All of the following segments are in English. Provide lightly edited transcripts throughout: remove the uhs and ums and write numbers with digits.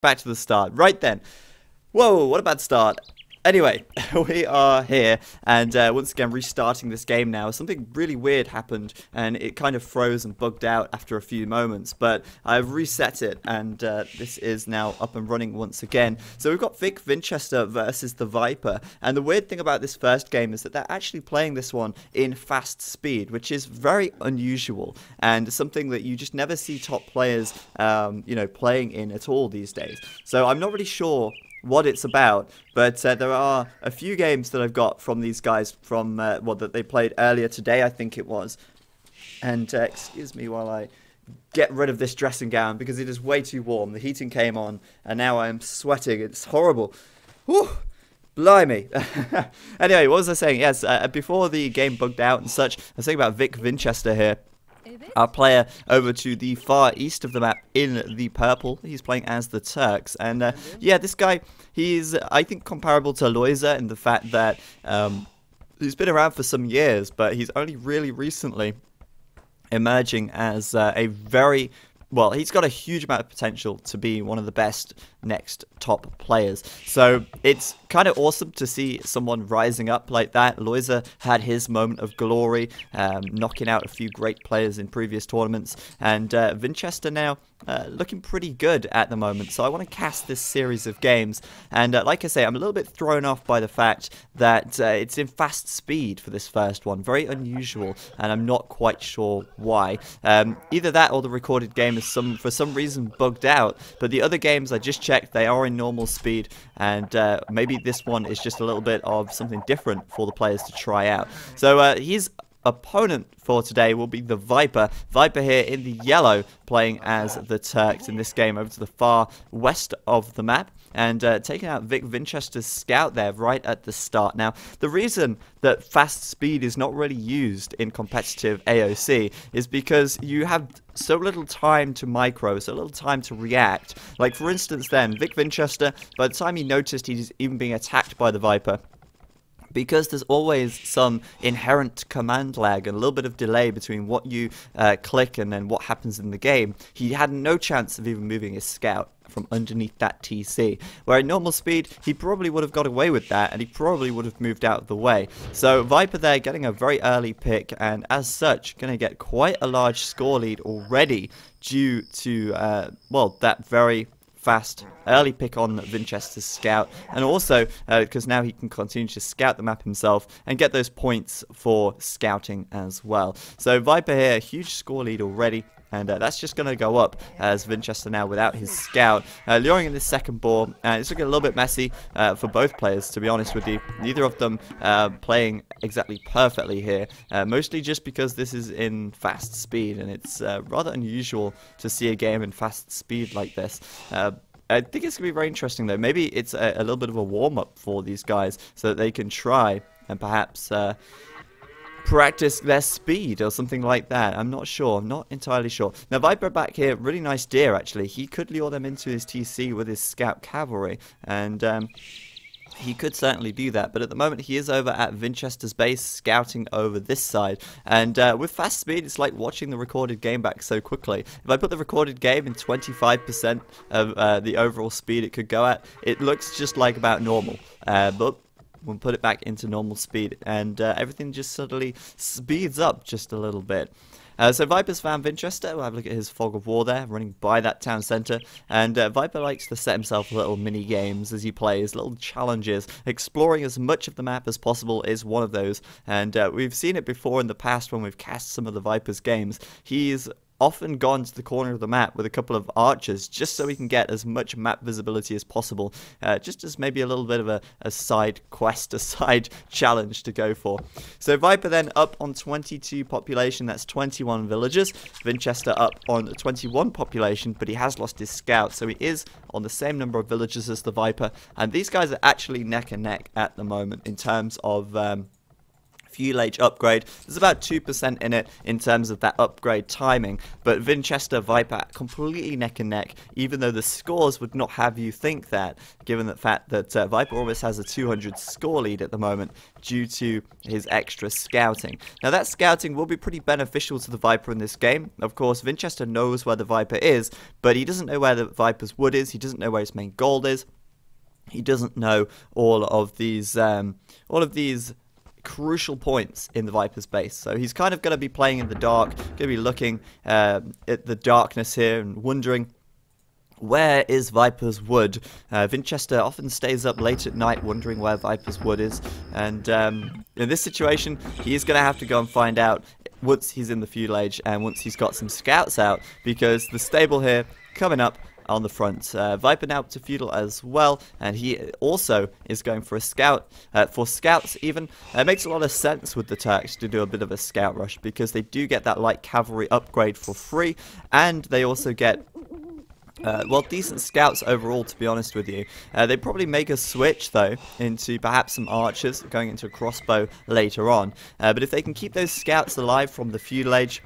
Back to the start. Right then. Whoa, what a bad start. Anyway, we are here, and once again restarting this game now. Something really weird happened, and it kind of froze and bugged out after a few moments, but I've reset it, and this is now up and running once again. So we've got Vinchester versus TheViper, and the weird thing about this first game is that they're actually playing this one in fast speed, which is very unusual, and something that you just never see top players, playing in at all these days. So I'm not really sure what it's about, but there are a few games that I've got from these guys from that they played earlier today, I think it was. And excuse me while I get rid of this dressing gown because it is way too warm. The heating came on and now I am sweating. It's horrible. Whew. Blimey. Anyway, what was I saying? Yes, before the game bugged out and such, I was saying about Vinchester here. Our player over to the far east of the map in the purple. He's playing as the Turks. And yeah, this guy, he's, I think, comparable to Loiza in the fact that he's been around for some years, but he's only really recently emerging as a very... Well, he's got a huge amount of potential to be one of the best next top players. So it's kind of awesome to see someone rising up like that. Loiza had his moment of glory, knocking out a few great players in previous tournaments. And Vinchester now looking pretty good at the moment. So I want to cast this series of games. And like I say, I'm a little bit thrown off by the fact that it's in fast speed for this first one. Very unusual, and I'm not quite sure why. Either that or the recorded game is for some reason bugged out. But the other games I just checked, they are in normal speed. And maybe this one is just a little bit of something different for the players to try out. So his opponent for today will be the Viper. Viper here in the yellow, playing as the Turks in this game over to the far west of the map. And taking out Vinchester's scout there right at the start. Now, the reason that fast speed is not really used in competitive AOC is because you have so little time to micro, so little time to react. Like, for instance then, Vinchester, by the time he noticed he's even being attacked by the Viper, because there's always some inherent command lag and a little bit of delay between what you click and then what happens in the game, he had no chance of even moving his scout from underneath that TC. Where at normal speed, he probably would have got away with that, and he probably would have moved out of the way. So Viper there getting a very early pick, and as such, going to get quite a large score lead already due to, well, that very fast early pick on Vinchester's scout, and also because now he can continue to scout the map himself and get those points for scouting as well. So Viper here, a huge score lead already, and that's just going to go up as Vinchester now without his scout. Luring in this second ball, it's looking a little bit messy for both players, to be honest with you. Neither of them playing exactly perfectly here, mostly just because this is in fast speed, and it's rather unusual to see a game in fast speed like this. I think it's going to be very interesting, though. Maybe it's a little bit of a warm-up for these guys so that they can try and perhaps practice their speed or something like that. I'm not sure. I'm not entirely sure. Now, Viper back here, really nice deer, actually. He could lure them into his TC with his scout cavalry, and he could certainly do that, but at the moment he is over at Vinchester's base, scouting over this side. And with fast speed, it's like watching the recorded game back so quickly. If I put the recorded game in 25% of the overall speed it could go at, it looks just like about normal. But we'll put it back into normal speed, and everything just suddenly speeds up just a little bit. So Viper's found Vinchester. We'll have a look at his fog of war there, running by that town centre. And Viper likes to set himself little mini-games as he plays, little challenges. Exploring as much of the map as possible is one of those. And we've seen it before in the past when we've cast some of the Viper's games. He's often gone to the corner of the map with a couple of archers just so we can get as much map visibility as possible, just as maybe a little bit of a side quest, a side challenge to go for. So Viper then up on 22 population, that's 21 villagers. Vinchester up on 21 population, but he has lost his scout, so he is on the same number of villagers as the Viper, and these guys are actually neck and neck at the moment in terms of Fuel upgrade. There's about 2% in it in terms of that upgrade timing, but Vinchester, Viper completely neck and neck, even though the scores would not have you think that, given the fact that Viper almost has a 200 score lead at the moment due to his extra scouting. Now that scouting will be pretty beneficial to the Viper in this game. Of course, Vinchester knows where the Viper is, but he doesn't know where the Viper's wood is, he doesn't know where his main gold is, he doesn't know all of these crucial points in the Viper's base. So he's kind of going to be playing in the dark, going to be looking at the darkness here and wondering, where is Viper's wood? Vinchester often stays up late at night wondering where Viper's wood is, and in this situation he is going to have to go and find out once he's in the feudal age and once he's got some scouts out, because the stable here coming up on the front. Viper now up to feudal as well, and he also is going for a scout, for scouts even. It makes a lot of sense with the Turks to do a bit of a scout rush, because they do get that light cavalry upgrade for free, and they also get well, decent scouts overall, to be honest with you. They probably make a switch, though, into perhaps some archers, going into a crossbow later on. But if they can keep those scouts alive from the feudal age,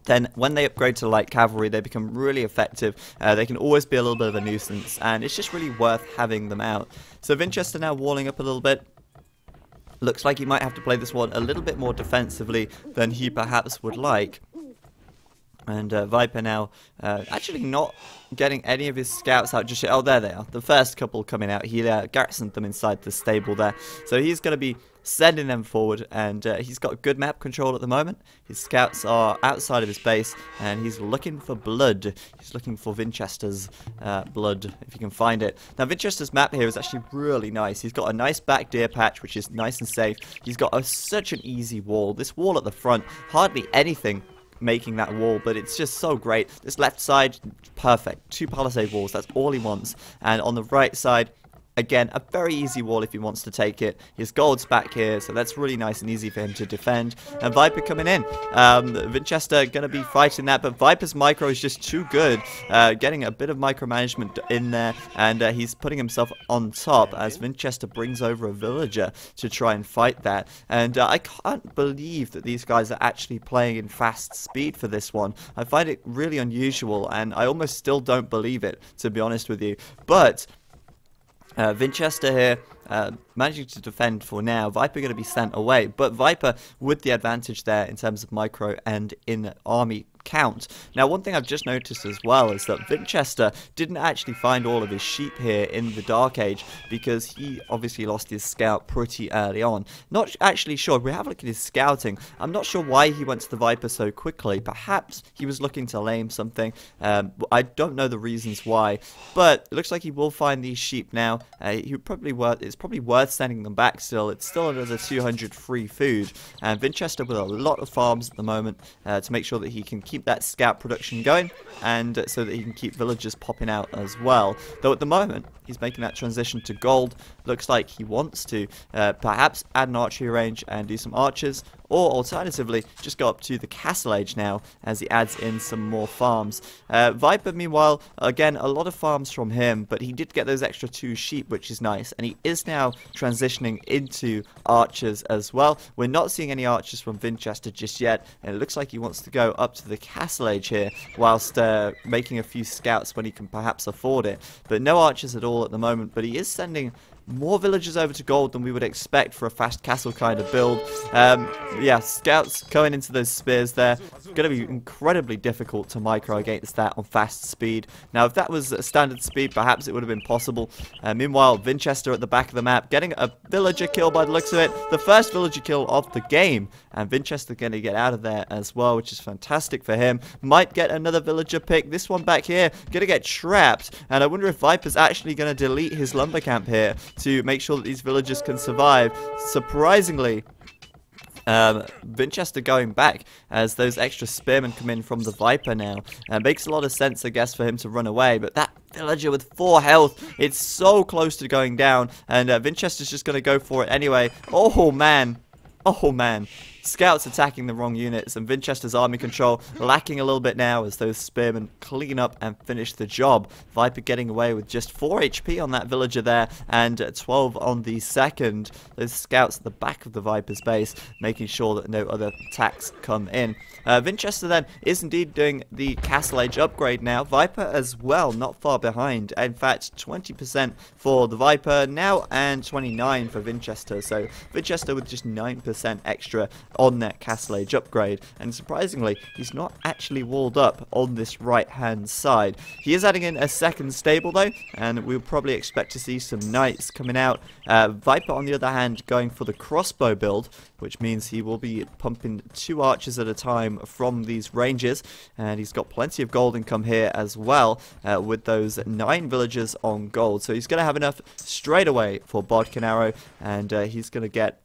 then when they upgrade to light cavalry, they become really effective. They can always be a little bit of a nuisance, and it's just really worth having them out. So Vinchester now walling up a little bit. Looks like he might have to play this one a little bit more defensively than he perhaps would like. And Viper now actually not getting any of his scouts out just yet. Oh, there they are. The first couple coming out. He garrisoned them inside the stable there. So he's going to be sending them forward, and he's got good map control at the moment. His scouts are outside of his base, and he's looking for blood. He's looking for Vinchester's blood, if you can find it. Now, Vinchester's map here is actually really nice. He's got a nice back deer patch, which is nice and safe. He's got such an easy wall. This wall at the front, hardly anything making that wall, but it's just so great. This left side, perfect. 2 palisade walls, that's all he wants. And on the right side, again, a very easy wall if he wants to take it. His gold's back here, so that's really nice and easy for him to defend. And Viper coming in. Vinchester going to be fighting that, but Viper's micro is just too good. Getting a bit of micromanagement in there, and he's putting himself on top as Vinchester brings over a villager to try and fight that. And I can't believe that these guys are actually playing in fast speed for this one. I find it really unusual, and I almost still don't believe it, to be honest with you. But Vinchester here managing to defend for now. Viper going to be sent away, but Viper with the advantage there in terms of micro and in army count. Now, one thing I've just noticed as well is that Vinchester didn't actually find all of his sheep here in the Dark Age, because he obviously lost his scout pretty early on. Not actually sure. We have a look at his scouting. I'm not sure why he went to the Viper so quickly. Perhaps he was looking to lame something. I don't know the reasons why, but it looks like he will find these sheep now. It's probably worth sending them back still. It's still another 200 free food, and Vinchester with a lot of farms at the moment to make sure that he can keep that scout production going, and so that he can keep villagers popping out as well. Though at the moment he's making that transition to gold. Looks like he wants to perhaps add an archery range and do some archers, or alternatively just go up to the castle age now as he adds in some more farms. Viper meanwhile, again, a lot of farms from him, but he did get those extra 2 sheep, which is nice, and he is now transitioning into archers as well. We're not seeing any archers from Vinchester just yet, and it looks like he wants to go up to the castle age here whilst making a few scouts when he can perhaps afford it. But no archers at all at the moment, but he is sending more villagers over to gold than we would expect for a fast castle kind of build. Yeah, scouts going into those spears there. Going to be incredibly difficult to micro against that on fast speed. Now, if that was a standard speed, perhaps it would have been possible. Meanwhile, Vinchester at the back of the map, getting a villager kill by the looks of it. The first villager kill of the game. And Vinchester going to get out of there as well, which is fantastic for him. Might get another villager pick. This one back here, going to get trapped. And I wonder if Viper's actually going to delete his lumber camp here to make sure that these villagers can survive. Surprisingly, Vinchester going back as those extra spearmen come in from the Viper now. Makes a lot of sense, I guess, for him to run away, but that villager with 4 health, it's so close to going down, and Vinchester's just going to go for it anyway. Oh man. Oh man, scouts attacking the wrong units, and Vinchester's army control lacking a little bit now as those spearmen clean up and finish the job. Viper getting away with just 4 HP on that villager there, and 12 on the second. Those scouts at the back of the Viper's base, making sure that no other attacks come in. Vinchester then is indeed doing the Castle Age upgrade now. Viper as well, not far behind. In fact, 20% for the Viper now, and 29 for Vinchester. So Vinchester with just 9% extra on that Castle Age upgrade. And surprisingly, he's not actually walled up on this right-hand side. He is adding in a second stable though, and we'll probably expect to see some knights coming out. Viper, on the other hand, going for the crossbow build, which means he will be pumping 2 archers at a time from these ranges, and he's got plenty of gold income here as well, with those 9 villagers on gold. So he's going to have enough straight away for Bodkin Arrow, and he's going to get...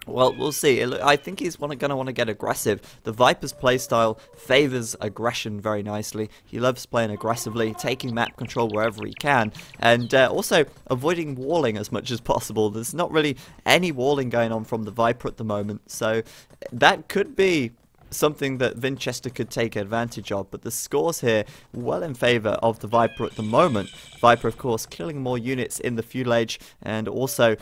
Well, we'll see. I think he's going to want to get aggressive. The Viper's playstyle favors aggression very nicely. He loves playing aggressively, taking map control wherever he can, and also avoiding walling as much as possible. There's not really any walling going on from the Viper at the moment, so that could be something that Vinchester could take advantage of, but the scores here well in favour of the Viper at the moment. Viper, of course, killing more units in the feudal age, and also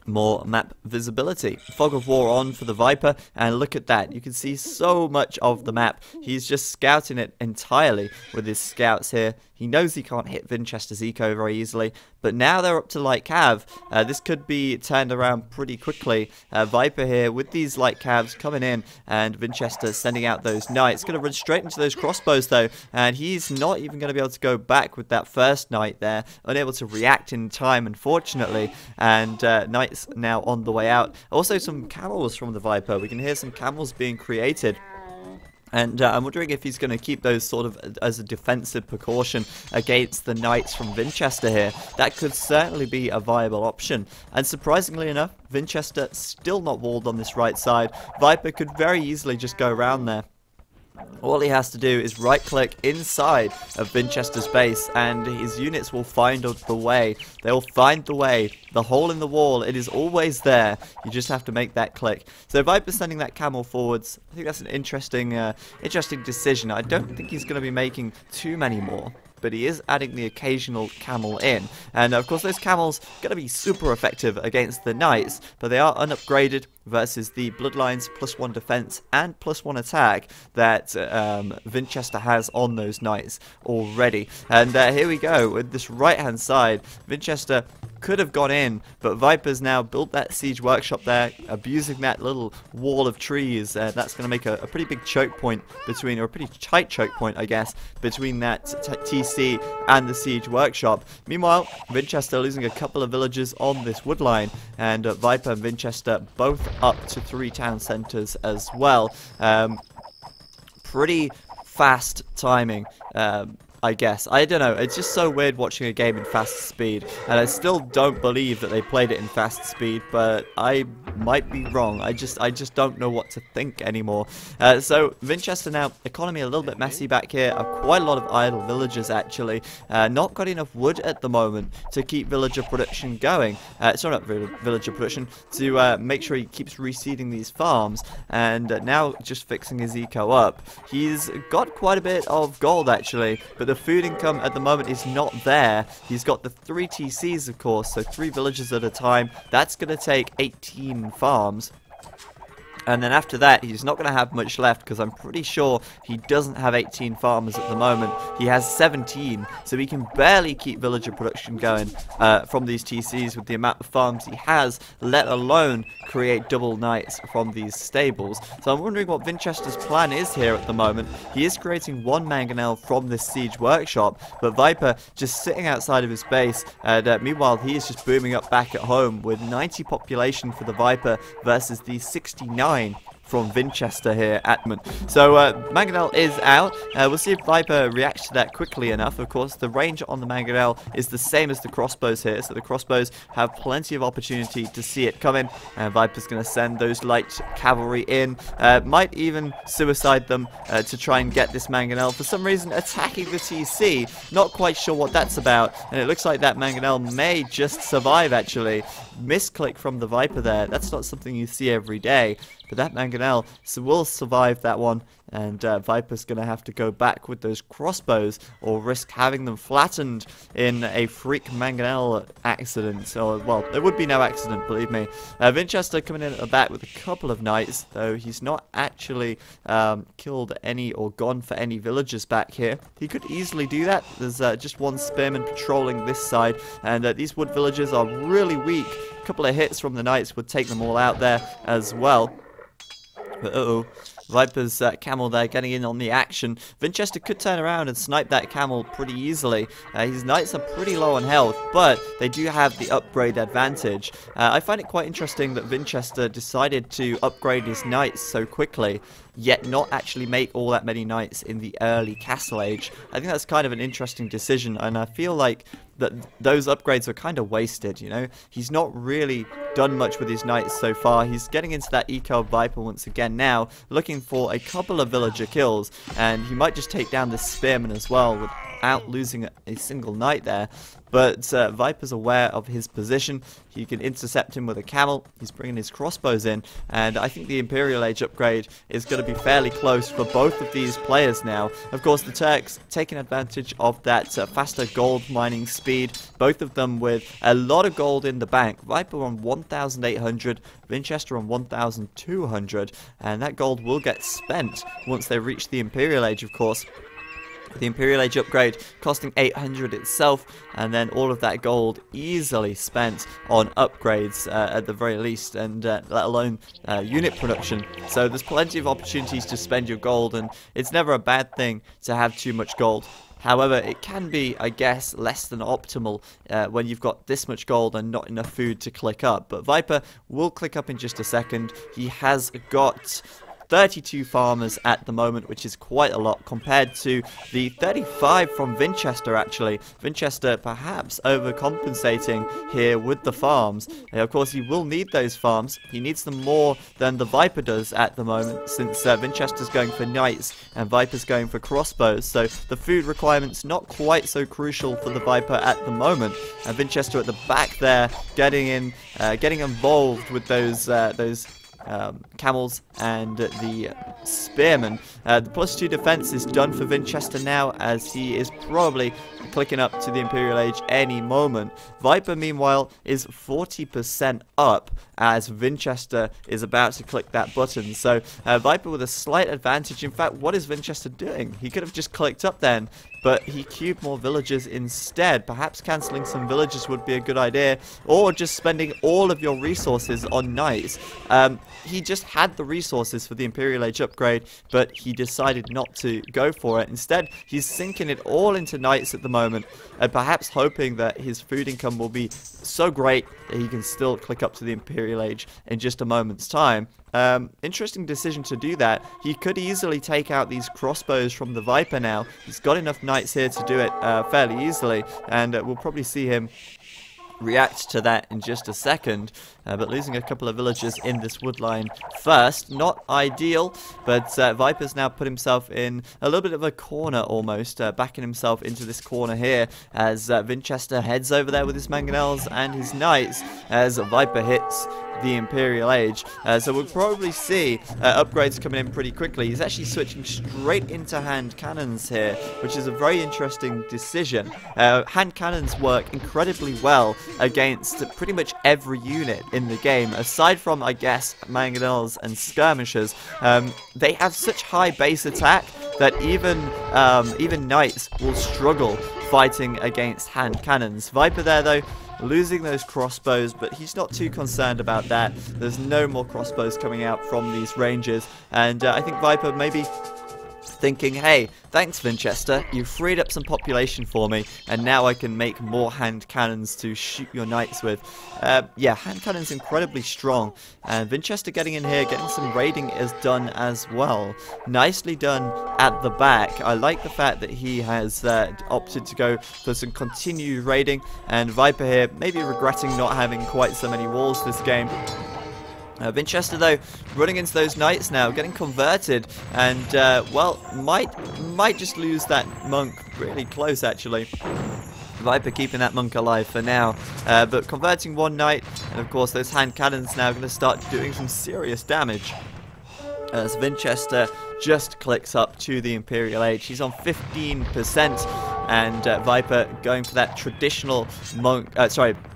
more map visibility. Fog of War on for the Viper, and look at that. You can see so much of the map. He's just scouting it entirely with his scouts here. He knows he can't hit Vinchester's eco very easily, but now they're up to light cav. This could be turned around pretty quickly. Viper here with these light cavs coming in, and Vinchester sending out those knights. Going to run straight into those crossbows though, and he's not even going to be able to go back with that first knight there. Unable to react in time, unfortunately, and knights now on the way out. Also some camels from the Viper. We can hear some camels being created. And I'm wondering if he's going to keep those sort of as a defensive precaution against the knights from Vinchester here. That could certainly be a viable option. And surprisingly enough, Vinchester still not walled on this right side. Viper could very easily just go around there. All he has to do is right-click inside of Vinchester's base, and his units will find the way. They'll find the way. The hole in the wall, it is always there. You just have to make that click. So Viper's sending that camel forwards. I think that's an interesting decision. I don't think he's going to be making too many more, but he is adding the occasional camel in. And of course those camels are going to be super effective against the knights, but they are unupgraded versus the bloodlines +1 defense and +1 attack that Vinchester has on those knights already. And here we go with this right hand side. Vinchester could have gone in, but Viper's now built that siege workshop there, abusing that little wall of trees. That's going to make a pretty big choke point between, or a pretty tight choke point, I guess, between that TC and the siege workshop. Meanwhile, Vinchester losing a couple of villagers on this wood line, and Viper and Vinchester both up to 3 town centres as well. Pretty fast timing, I guess. I don't know. It's just so weird watching a game in fast speed, and I still don't believe that they played it in fast speed, but I might be wrong. I just don't know what to think anymore. So Vinchester now, economy a little bit messy back here. Quite a lot of idle villagers actually. Not got enough wood at the moment to keep villager production going. Sorry, not villager production, to make sure he keeps reseeding these farms, and now just fixing his eco up. He's got quite a bit of gold actually, but the food income at the moment is not there. He's got the 3 TCs, of course, so 3 villagers at a time. That's going to take 18 farms. And then after that, he's not going to have much left, because I'm pretty sure he doesn't have 18 farmers at the moment. He has 17, so he can barely keep villager production going from these TCs with the amount of farms he has, let alone create double knights from these stables. So I'm wondering what Vinchester's plan is here at the moment. He is creating 1 mangonel from this siege workshop, but Viper just sitting outside of his base, and meanwhile he is just booming up back at home with 90 population for the Viper versus the 69 from Vinchester here at the moment. So Mangonel is out. We'll see if Viper reacts to that quickly enough. Of course, the range on the Mangonel is the same as the crossbows here, so the crossbows have plenty of opportunity to see it coming, and Viper's going to send those light cavalry in. Might even suicide them to try and get this Mangonel. For some reason, attacking the TC. Not quite sure what that's about, and it looks like that Mangonel may just survive, actually. Misclick from the Viper there. That's not something you see every day, but that Mangonel will survive that one, and Viper's going to have to go back with those crossbows or risk having them flattened in a freak Mangonel accident. Or, well, there would be no accident, believe me. Vinchester coming in at the back with a couple of knights, though he's not actually killed any or gone for any villagers back here. He could easily do that. There's just one spearman patrolling this side, and these wood villagers are really weak. A couple of hits from the knights would take them all out there as well. But Viper's camel there getting in on the action. Vinchester could turn around and snipe that camel pretty easily. His knights are pretty low on health, but they do have the upgrade advantage. I find it quite interesting that Vinchester decided to upgrade his knights so quickly, yet not actually make all that many knights in the early castle age. I think that's kind of an interesting decision, and I feel like that those upgrades are kind of wasted, you know? He's not really done much with his knights so far. He's getting into that eco Viper once again now, looking for a couple of villager kills, and he might just take down this spearman as well without losing a single knight there. But Viper's aware of his position. He can intercept him with a camel. He's bringing his crossbows in, and I think the Imperial Age upgrade is going to be fairly close for both of these players now. Of course, the Turks taking advantage of that faster gold mining speed, both of them with a lot of gold in the bank. Viper on 1,800, Vinchester on 1,200, and that gold will get spent once they reach the Imperial Age, of course. The Imperial Age upgrade costing 800 itself, and then all of that gold easily spent on upgrades at the very least, and let alone unit production. So there's plenty of opportunities to spend your gold, and it's never a bad thing to have too much gold. However, it can be, I guess, less than optimal when you've got this much gold and not enough food to click up. But Viper will click up in just a second. He has got 32 farmers at the moment, which is quite a lot compared to the 35 from Vinchester, actually. Vinchester perhaps overcompensating here with the farms. Of course, he will need those farms. He needs them more than the Viper does at the moment, since Vinchester's going for knights and Viper's going for crossbows. So the food requirement's not quite so crucial for the Viper at the moment. And Vinchester at the back there, getting involved with those camels and the spearmen. The +2 defense is done for Vinchester now, as he is probably clicking up to the Imperial Age any moment. Viper, meanwhile, is 40% up as Vinchester is about to click that button. So Viper with a slight advantage. In fact, what is Vinchester doing? He could have just clicked up then, but he cubed more villagers instead. Perhaps cancelling some villagers would be a good idea, or just spending all of your resources on knights. He just had the resources for the Imperial Age upgrade, but he decided not to go for it. Instead, he's sinking it all into knights at the moment, and perhaps hoping that his food income will be so great that he can still click up to the Imperial Age in just a moment's time. Interesting decision to do that. He could easily take out these crossbows from the Viper now. He's got enough knights here to do it fairly easily, and we'll probably see him react to that in just a second, but losing a couple of villagers in this wood line first, not ideal. But Viper's now put himself in a little bit of a corner almost, backing himself into this corner here as Vinchester heads over there with his mangonels and his knights as Viper hits the Imperial Age. So we'll probably see upgrades coming in pretty quickly. He's actually switching straight into hand cannons here, which is a very interesting decision. Hand cannons work incredibly well against pretty much every unit in the game, aside from, I guess, mangonels and skirmishers. They have such high base attack that even knights will struggle fighting against hand cannons. Viper there, though, losing those crossbows, but he's not too concerned about that. There's no more crossbows coming out from these ranges, and I think Viper maybe thinking, hey, thanks Vinchester, you freed up some population for me, and now I can make more hand cannons to shoot your knights with. Yeah, hand cannons incredibly strong, and Vinchester getting in here, getting some raiding is done as well. Nicely done at the back. I like the fact that he has opted to go for some continued raiding, and Viper here maybe regretting not having quite so many walls this game. Vinchester, though, running into those knights now, getting converted, and, well, might just lose that monk really close, actually. Viper keeping that monk alive for now, but converting one knight, and of course those hand cannons now going to start doing some serious damage. As Vinchester just clicks up to the Imperial Age. He's on 15%, and Viper going for that traditional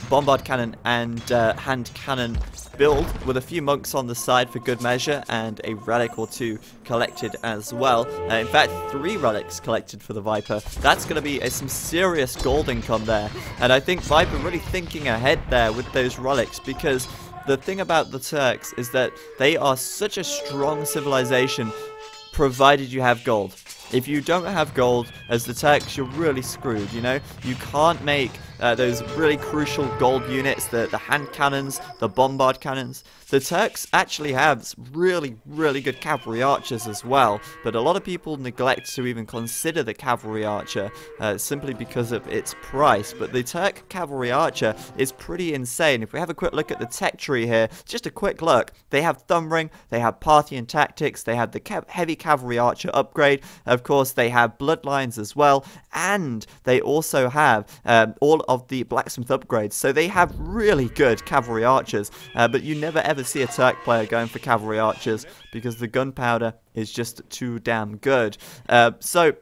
bombard cannon and hand cannon build with a few monks on the side for good measure, and a relic or two collected as well. In fact, 3 relics collected for the Viper. That's going to be some serious gold income there, and I think Viper really thinking ahead there with those relics, because the thing about the Turks is that they are such a strong civilization provided you have gold. If you don't have gold, as the Turks, you're really screwed, you know? You can't make those really crucial gold units, the hand cannons, the bombard cannons. The Turks actually have really, really good cavalry archers as well, but a lot of people neglect to even consider the cavalry archer simply because of its price. But the Turk cavalry archer is pretty insane. If we have a quick look at the tech tree here, just a quick look, they have thumb ring, they have Parthian tactics, they have the heavy cavalry archer upgrade, of course they have bloodlines as well, and they also have all of the blacksmith upgrades. So they have really good cavalry archers, but you never ever see a Turk player going for cavalry archers because the gunpowder is just too damn good. So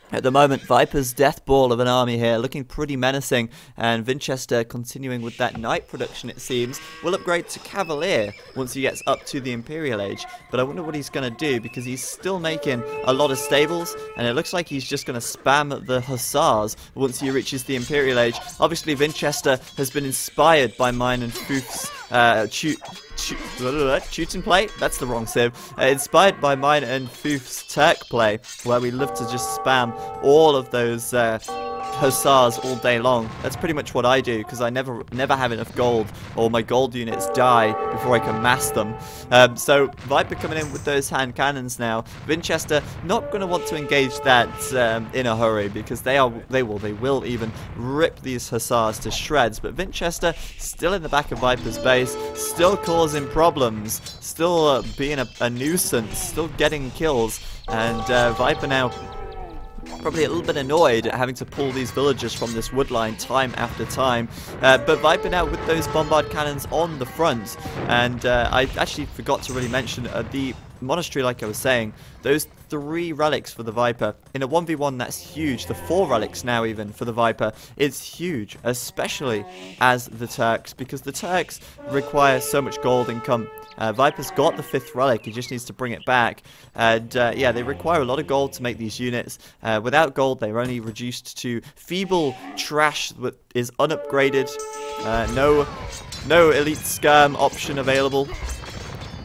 at the moment, Viper's death ball of an army here, looking pretty menacing, and Vinchester continuing with that knight production, it seems, will upgrade to Cavalier once he gets up to the Imperial Age. But I wonder what he's going to do, because he's still making a lot of stables, and it looks like he's just going to spam the Hussars once he reaches the Imperial Age. Obviously, Vinchester has been inspired by mine and Foof's Teuton play? That's the wrong civ. Inspired by mine and Foof's Turk play, where we love to just spam all of those Hussars all day long. That's pretty much what I do, because I never have enough gold, or my gold units die before I can mass them. So Viper coming in with those hand cannons now. Vinchester not going to want to engage that in a hurry, because they will even rip these Hussars to shreds. But Vinchester still in the back of Viper's base, still causing problems, still being a nuisance, still getting kills, and Viper now probably a little bit annoyed at having to pull these villagers from this wood line time after time. But Viper now with those bombard cannons on the front, and I actually forgot to really mention the monastery, like I was saying, those 3 relics for the Viper. In a 1v1, that's huge. The 4 relics now even for the Viper, it's huge, especially as the Turks, because the Turks require so much gold income. Viper's got the 5th relic, he just needs to bring it back. And yeah, they require a lot of gold to make these units. Without gold, they're only reduced to feeble trash that is unupgraded. No elite skirm option available.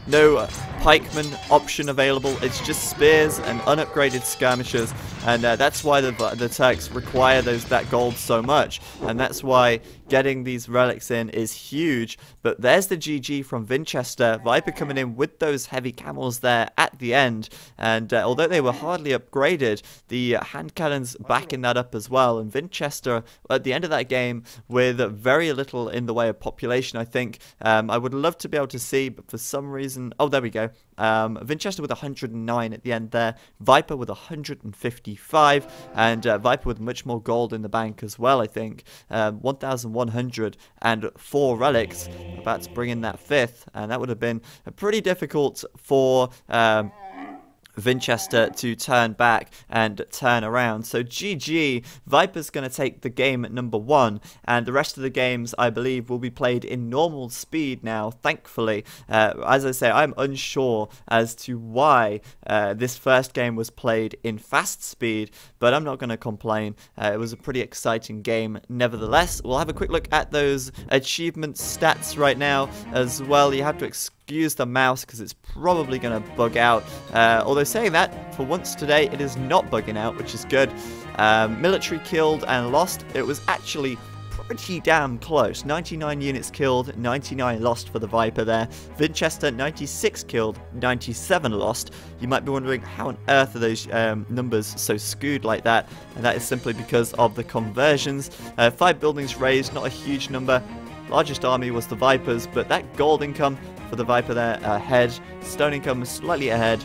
No pikeman option available. It's just spears and unupgraded skirmishers, and that's why the Turks require that gold so much, and that's why getting these relics in is huge. But there's the GG from Vinchester. Viper coming in with those heavy camels there at the end, and although they were hardly upgraded, the hand cannons backing that up as well, and Vinchester at the end of that game with very little in the way of population, I think. I would love to be able to see, but for some reason, oh, there we go. Vinchester with 109 at the end there, Viper with 155, and Viper with much more gold in the bank as well, I think. 1,104 relics, about to bring in that 5th, and that would have been pretty difficult for Vinchester to turn back and turn around. So GG, Viper's going to take the game at number 1, and the rest of the games, I believe, will be played in normal speed now, thankfully. As I say, I'm unsure as to why this first game was played in fast speed, but I'm not going to complain. It was a pretty exciting game nevertheless. We'll have a quick look at those achievement stats right now as well. You have to excuse excuse the mouse because it's probably going to bug out. Although saying that, for once today, it is not bugging out, which is good. Military killed and lost. It was actually pretty damn close. 99 units killed, 99 lost for the Viper there. Vinchester, 96 killed, 97 lost. You might be wondering how on earth are those numbers so skewed like that, and that is simply because of the conversions. 5 buildings raised, not a huge number. Largest army was the Vipers, but that gold income for the Viper there ahead. Stone income was slightly ahead,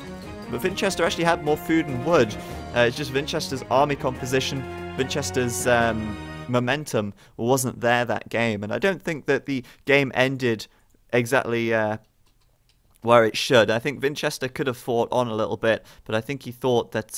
but Vinchester actually had more food and wood. It's just Vinchester's army composition, Vinchester's momentum wasn't there that game, and I don't think that the game ended exactly where it should. I think Vinchester could have fought on a little bit, but I think he thought that